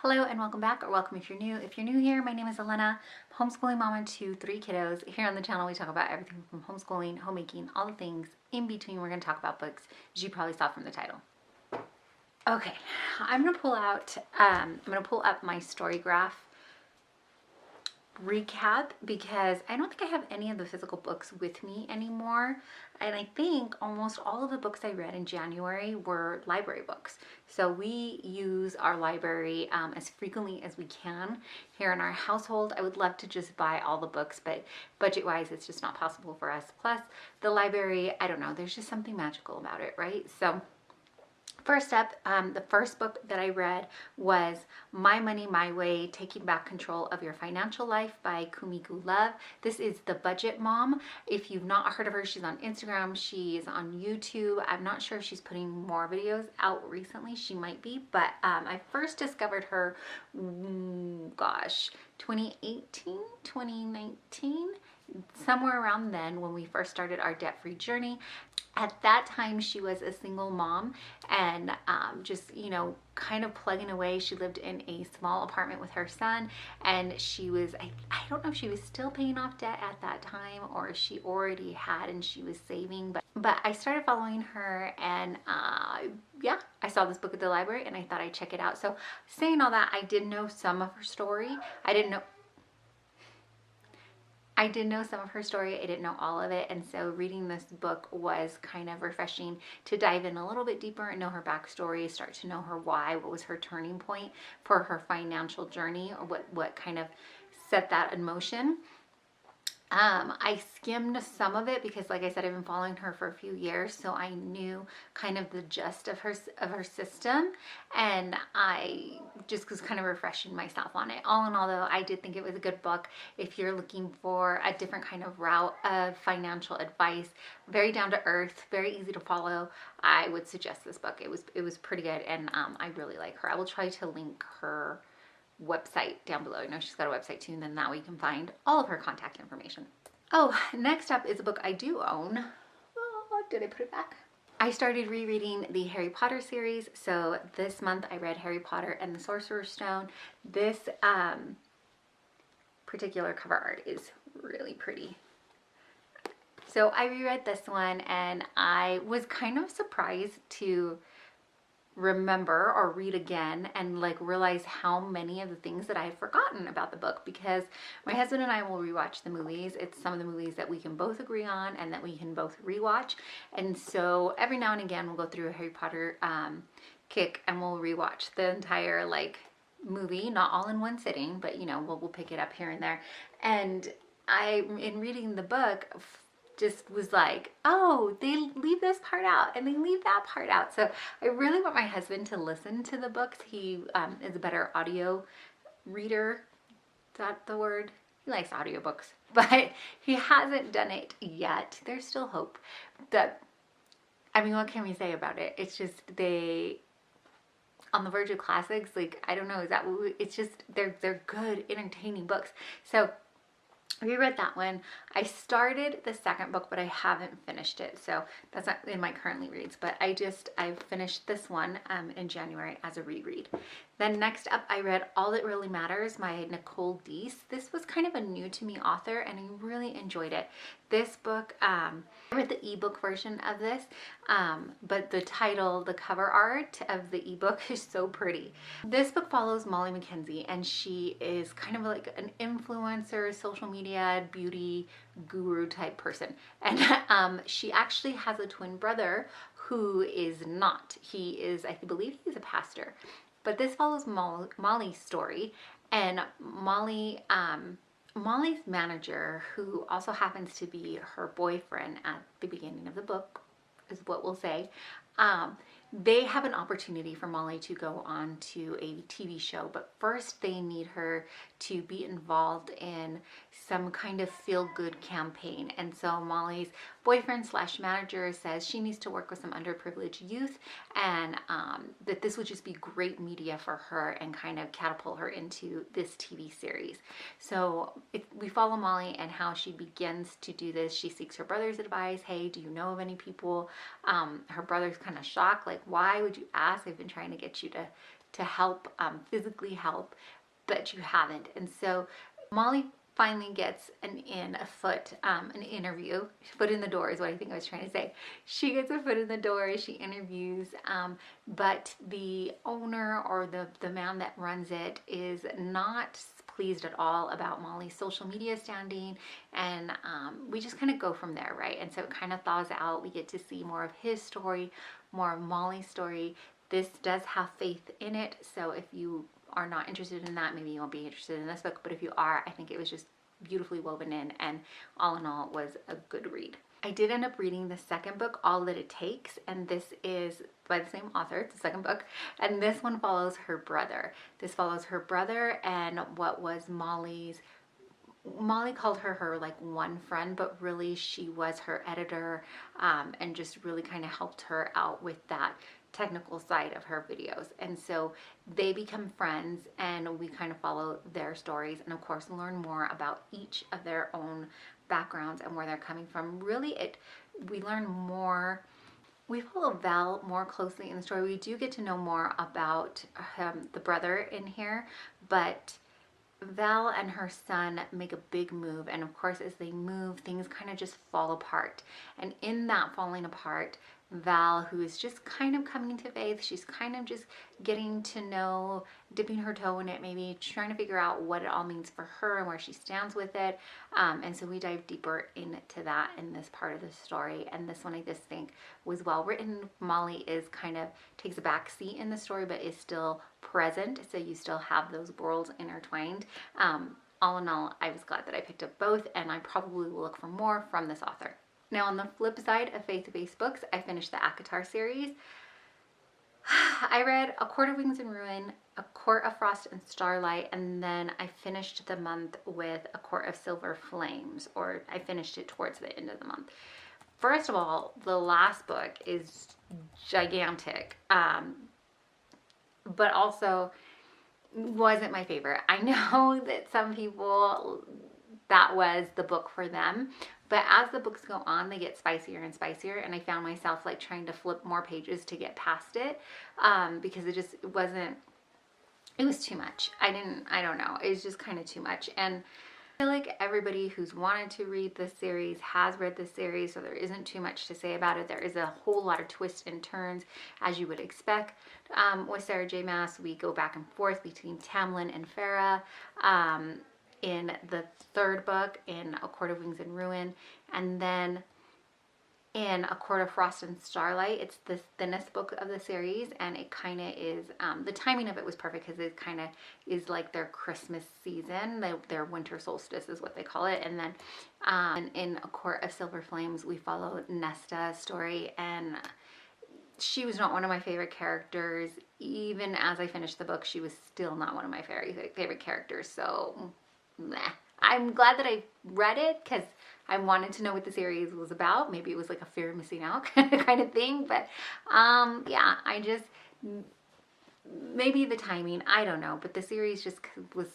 Hello and welcome back, or welcome if you're new. If you're new here, my name is Elena, homeschooling mama to 3 kiddos. Here on the channel we talk about everything from homeschooling, homemaking, all the things in between. We're going to talk about books, as you probably saw from the title. Okay, I'm going to pull up my Storygraph recap because I don't think I have any of the physical books with me anymore, and I think almost all of the books I read in January were library books. So we use our library as frequently as we can here in our household. I would love to just buy all the books, but budget wise it's just not possible for us. Plus the library, I don't know, there's just something magical about it, right? So first up, the first book that I read was My Money, My Way, Taking Back Control of Your Financial Life by KiwiCo Love. This is the budget mom. If you've not heard of her, she's on Instagram, she's on YouTube. I'm not sure if she's putting more videos out recently. She might be, but I first discovered her, 2018, 2019, somewhere around then when we first started our debt-free journey. At that time, she was a single mom and just, kind of plugging away. She lived in a small apartment with her son, and she was, I don't know if she was still paying off debt at that time or she already had and she was saving. But I started following her, and yeah, I saw this book at the library and I thought I'd check it out. So saying all that, I did know some of her story. I did know some of her story. I didn't know all of it. And so reading this book was kind of refreshing to dive in a little bit deeper and know her backstory, start to know her why, what was her turning point for her financial journey, or what kind of set that in motion. I skimmed some of it because, like I said, I've been following her for a few years, so I knew kind of the gist of her system, and I just was kind of refreshing myself on it. All in all, though, I did think it was a good book if you're looking for a different kind of route of financial advice. Very down to earth, very easy to follow. I would suggest this book. It was pretty good, and I really like her. I will try to link her website down below. I know she's got a website too, and then that way you can find all of her contact information. Oh, next up is a book I do own. Oh, did I put it back? I started rereading the Harry Potter series. So this month I read Harry Potter and the Sorcerer's Stone. This particular cover art is really pretty. So I reread this one, and I was kind of surprised to remember or read again and realize how many of the things that I had forgotten about the book, because my husband and I will rewatch the movies. It's some of the movies that we can both agree on and that we can both rewatch, and so every now and again we'll go through a Harry Potter kick and we'll rewatch the entire movie, not all in one sitting, but we'll pick it up here and there. And I, in reading the book, just was like, oh, they leave this part out and they leave that part out. So I really want my husband to listen to the books. He is a better audio reader. Is that the word? He likes audiobooks, but he hasn't done it yet. There's still hope. What can we say about it? It's just on the verge of classics. I don't know, it's just, they're good, entertaining books. So I reread that one. I started the second book, but I haven't finished it, so that's not in my currently reads. But I finished this one in January as a reread. Then next up, I read All That Really Matters by Nicole Deese. This was kind of a new to me author, and I really enjoyed it. This book, I read the ebook version of this, but the title, the cover art of the ebook is so pretty. This book follows Molly McKenzie, and she is kind of like an influencer, social media, beauty guru type person. And she actually has a twin brother who is not. He is, I believe he's a pastor. But this follows Molly's story, and Molly's manager, who also happens to be her boyfriend at the beginning of the book, is what we'll say, they have an opportunity for Molly to go on to a TV show, but first they need her to be involved in some kind of feel-good campaign. And so Molly's boyfriend slash manager says she needs to work with some underprivileged youth, and that this would just be great media for her and kind of catapult her into this TV series. So we follow Molly and how she begins to do this. She seeks her brother's advice. Hey, do you know of any people? Her brother's kind of shocked, like, why would you ask? I've been trying to get you to help, physically help, but you haven't. And so Molly finally gets an interview, foot in the door is what I think I was trying to say. She gets a foot in the door, she interviews, but the owner or the man that runs it is not pleased at all about Molly's social media standing, and we just kind of go from there, right? And so it kind of thaws out. We get to see more of his story, more of Molly's story. This does have faith in it, so if you are not interested in that, maybe you won't be interested in this book, but if you are, I think it was just beautifully woven in, and all in all was a good read. I did end up reading the second book, All That It Takes, and this is by the same author. It's the second book, and this one follows her brother. This follows her brother and what was Molly called her like one friend, but really she was her editor, and just really kind of helped her out with that technical side of her videos. And so they become friends, and we kind of follow their stories, and of course learn more about each of their own backgrounds and where they're coming from. Really, we learn more. We follow Val more closely in the story. We do get to know more about the brother in here, but Val and her son make a big move, and of course as they move, things kind of just fall apart. And in that falling apart, Val, who is just kind of coming to faith, she's kind of just getting to know, dipping her toe in it, maybe trying to figure out what it all means for her and where she stands with it. And so we dive deeper into that in this part of the story. And this one I just think was well written. Molly is kind of takes a back seat in the story, but is still present. So you still have those worlds intertwined. All in all, I was glad that I picked up both, and I probably will look for more from this author. Now, on the flip side of faith-based books, I finished the ACOTAR series. I read A Court of Wings and Ruin, A Court of Frost and Starlight, and then I finished the month with A Court of Silver Flames, or I finished it towards the end of the month. First of all, the last book is gigantic, but also wasn't my favorite. I know that some people, that was the book for them, but as the books go on, they get spicier and spicier, and I found myself like trying to flip more pages to get past it, because it was too much. I don't know, it was just kind of too much. And I feel like everybody who's wanted to read this series has read this series, so there isn't too much to say about it. There is a whole lot of twists and turns, as you would expect. With Sarah J. Maas, we go back and forth between Tamlin and Farah. In the third book, in A Court of Wings and Ruin, and then in A Court of Frost and Starlight, it's the thinnest book of the series, and it kind of is, the timing of it was perfect because it kind of is like their Christmas season, their winter solstice is what they call it. And then in A Court of Silver Flames, we follow Nesta's story, and she was not one of my favorite characters. Even as I finished the book, she was still not one of my favorite characters, so I'm glad that I read it because I wanted to know what the series was about. Maybe it was like a fear of missing out kind of thing, but yeah, I just, maybe the timing, I don't know, but the series just was,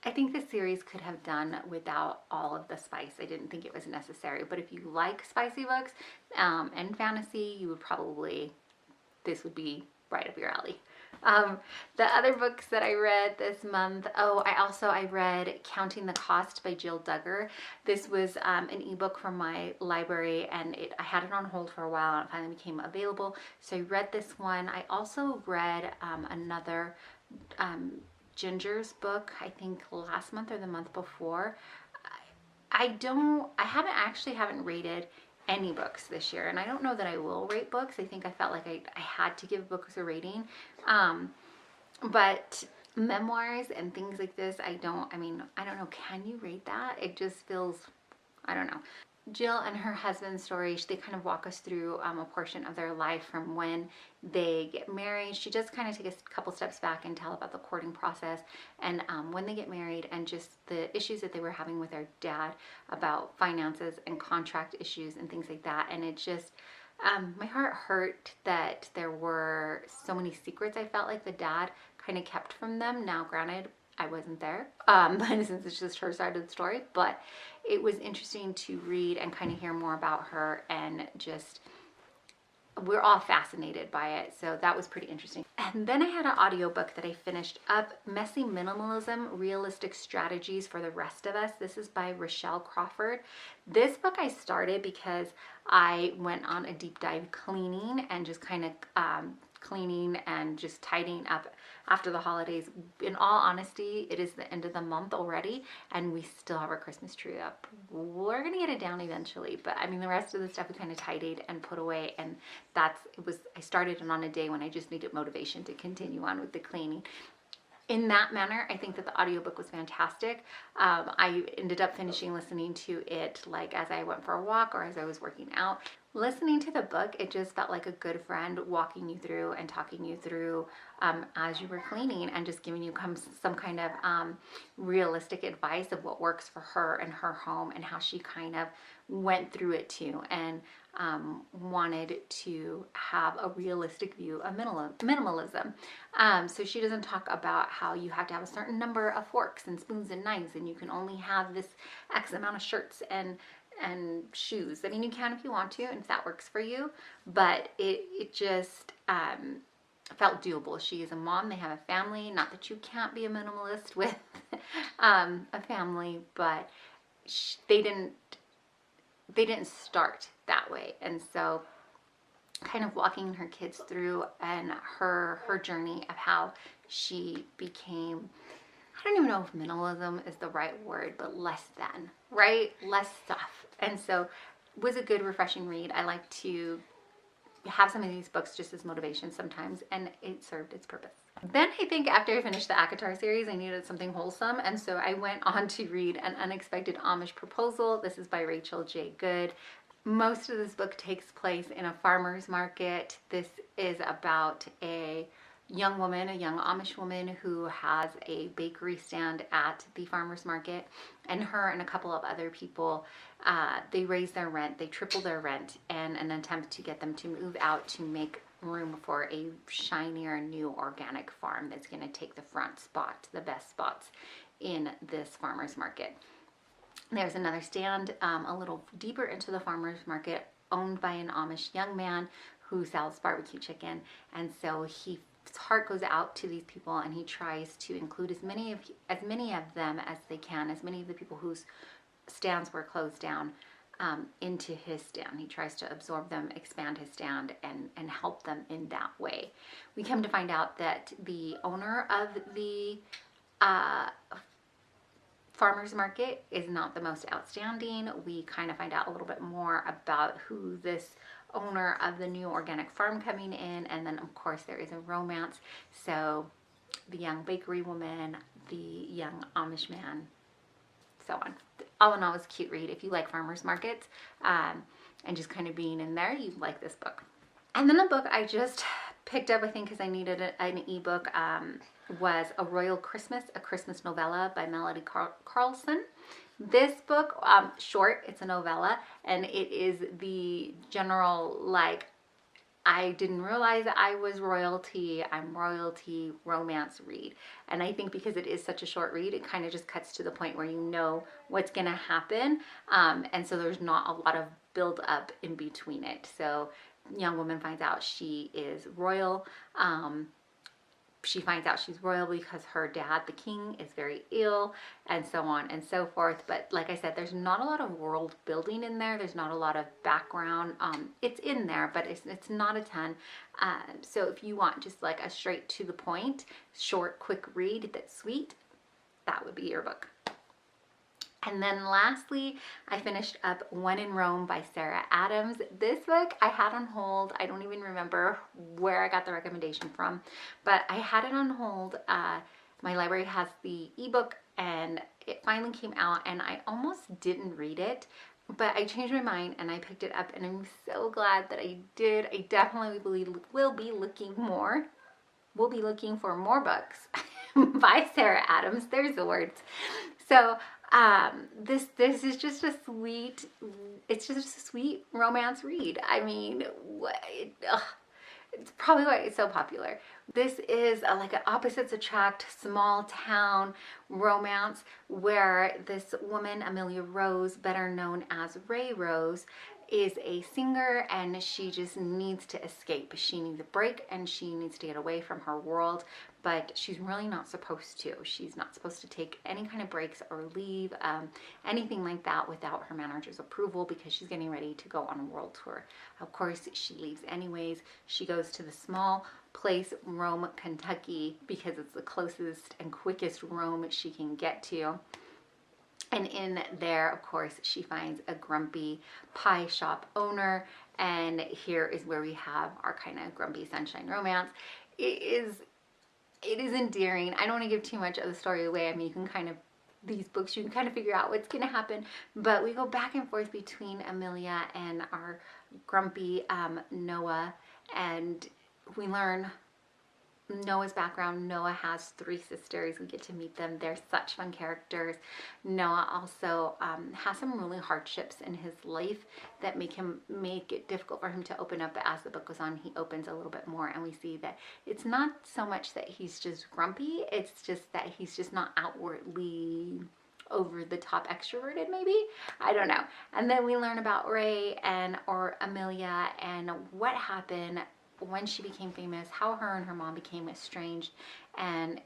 I think the series could have done without all of the spice. I didn't think it was necessary, but if you like spicy books and fantasy, you would probably, this would be right up your alley. The other books that I read this month, I read Counting the Cost by Jill Duggar. This was an ebook from my library, and I had it on hold for a while, and it finally became available, so I read this one. I also read another Ginger's book, I think last month or the month before. I haven't rated any books this year, and I don't know that I will rate books. I think I felt like I had to give books a rating, but memoirs and things like this, I don't know, can you rate that? It just feels, I don't know. Jill and her husband's story, they kind of walk us through a portion of their life from when they get married. She does kind of take a couple steps back and tell about the courting process, and when they get married, and just the issues that they were having with their dad about finances and contract issues and things like that. And it just, my heart hurt that there were so many secrets I felt like the dad kind of kept from them. Now, granted, I wasn't there, since it's just her side of the story, but it was interesting to read and kind of hear more about her, and just we're all fascinated by it. So that was pretty interesting. And then I had an audiobook that I finished up, Messy Minimalism, Realistic Strategies for the Rest of Us. This is by Rochelle Crawford. This book I started because I went on a deep dive cleaning and just kind of cleaning and just tidying up after the holidays. In all honesty, it is the end of the month already and we still have our Christmas tree up. We're gonna get it down eventually, but I mean the rest of the stuff we kind of tidied and put away, and I started it on a day when I just needed motivation to continue on with the cleaning. In that manner, I think that the audiobook was fantastic. I ended up finishing listening to it like as I went for a walk or as I was working out. Listening to the book, it just felt like a good friend walking you through and talking you through as you were cleaning and just giving you some kind of realistic advice of what works for her and her home and how she kind of went through it too, and wanted to have a realistic view of minimalism. So she doesn't talk about how you have to have a certain number of forks and spoons and knives and you can only have this X amount of shirts and shoes. I mean, you can if you want to and if that works for you, but it just felt doable. She is a mom, they have a family. Not that you can't be a minimalist with a family, but they didn't start that way. And so kind of walking her kids through and her journey of how she became, I don't even know if minimalism is the right word, but less than, right? Less stuff. And so it was a good, refreshing read. I like to have some of these books just as motivation sometimes, and it served its purpose. Then I think after I finished the ACOTAR series, I needed something wholesome, and so I went on to read An Unexpected Amish Proposal. This is by Rachel J. Good. Most of this book takes place in a farmer's market. This is about a young woman, a young Amish woman who has a bakery stand at the farmer's market, and her and a couple of other people, they raise their rent, they triple their rent in an attempt to get them to move out to make room for a shinier new organic farm that's going to take the front spot, the best spots in this farmer's market. There's another stand a little deeper into the farmer's market owned by an Amish young man who sells barbecue chicken, and so his heart goes out to these people and he tries to include as many of them as they can, as many of the people whose stands were closed down, into his stand. He tries to absorb them, expand his stand, and help them in that way. We come to find out that the owner of the farmer's market is not the most outstanding. We kind of find out a little bit more about who this owner of the new organic farm coming in, and then of course there is a romance. So the young bakery woman, the young Amish man, so on. All in all, it's a cute read. If you like farmers markets and just kind of being in there, you like this book. And then the book I just picked up, I think because I needed an ebook, was A Royal Christmas, a Christmas novella by Melody Carlson. This book, short, it's a novella, and it is the general, like, I didn't realize I was royalty, I'm royalty romance read. And I think because it is such a short read, it kind of just cuts to the point where you know what's going to happen. And so there's not a lot of build up in between it. So young woman finds out she is royal. She finds out she's royal because her dad, the king, is very ill, and so on and so forth. But like I said, there's not a lot of world building in there. There's not a lot of background. It's in there, but it's not a ton. So if you want just like a straight to the point, short, quick read that's sweet, that would be your book. And then lastly, I finished up When in Rome by Sarah Adams. This book I had on hold. I don't even remember where I got the recommendation from, but I had it on hold. My library has the ebook and it finally came out and I almost didn't read it, but I changed my mind and I picked it up and I'm so glad that I did. I definitely will be looking for more books by Sarah Adams. There's the words. So this is just a sweet, it's just a sweet romance read. I mean, it's probably why it's so popular. This is like an opposites attract small town romance where this woman, Amelia Rose, better known as Ray Rose, is a singer and she just needs to escape. She needs a break and she needs to get away from her world, but she's really not supposed to. She's not supposed to take any kind of breaks or leave, anything like that without her manager's approval, because she's getting ready to go on a world tour. Of course, she leaves anyways. She goes to the small place, Rome, Kentucky, because it's the closest and quickest Rome she can get to. And in there, of course, she finds a grumpy pie shop owner. And here is where we have our kind of grumpy sunshine romance. It is endearing. I don't want to give too much of the story away. I mean, you can kind of, these books, you can kind of figure out what's going to happen. But we go back and forth between Amelia and our grumpy Noah. And we learn Noah's background. Noah has 3 sisters. We get to meet them. They're such fun characters. Noah also has some really hardships in his life that make it difficult for him to open up. But as the book goes on, he opens a little bit more, and we see that it's not so much that he's just grumpy. It's just that he's just not outwardly over the top extroverted, maybe. I don't know. And then we learn about Ray or Amelia and what happened when she became famous, how her and her mom became estranged. And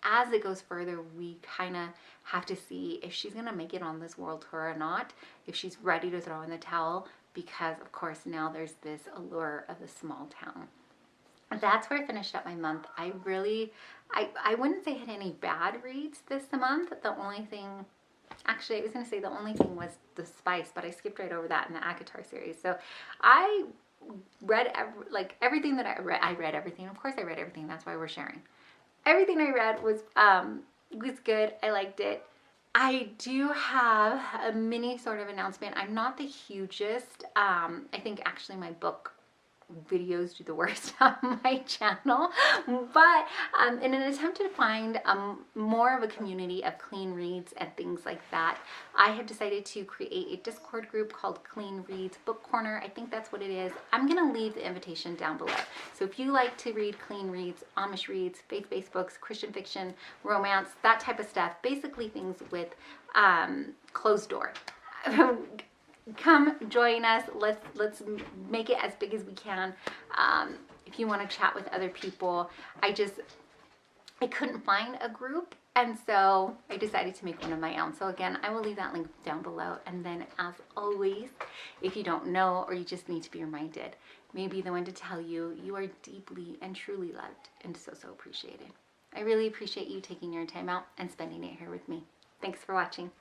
as it goes further, we kind of have to see if she's going to make it on this world tour or not, if she's ready to throw in the towel, because of course now there's this allure of the small town. That's where I finished up my month. I wouldn't say I had any bad reads this month. The only thing, actually I was going to say the only thing was The Spice, but I skipped right over that in the ACOTAR series. So I read everything that I read everything. Of course I read everything. That's why we're sharing. Everything I read was good. I liked it. I do have a mini sort of announcement. I'm not the hugest. I think actually my book videos do the worst on my channel, but in an attempt to find more of a community of clean reads and things like that, I have decided to create a Discord group called Clean Reads Book Corner. I think that's what it is. I'm gonna leave the invitation down below. So if you like to read clean reads, Amish reads, faith-based books, Christian fiction, romance, that type of stuff, basically things with closed door, come join us. Let's make it as big as we can. If you want to chat with other people, I couldn't find a group, and so I decided to make one of my own. So again, I will leave that link down below. And then as always, if you don't know or you just need to be reminded, maybe the one to tell you you are deeply and truly loved and so appreciated. I really appreciate you taking your time out and spending it here with me. Thanks for watching.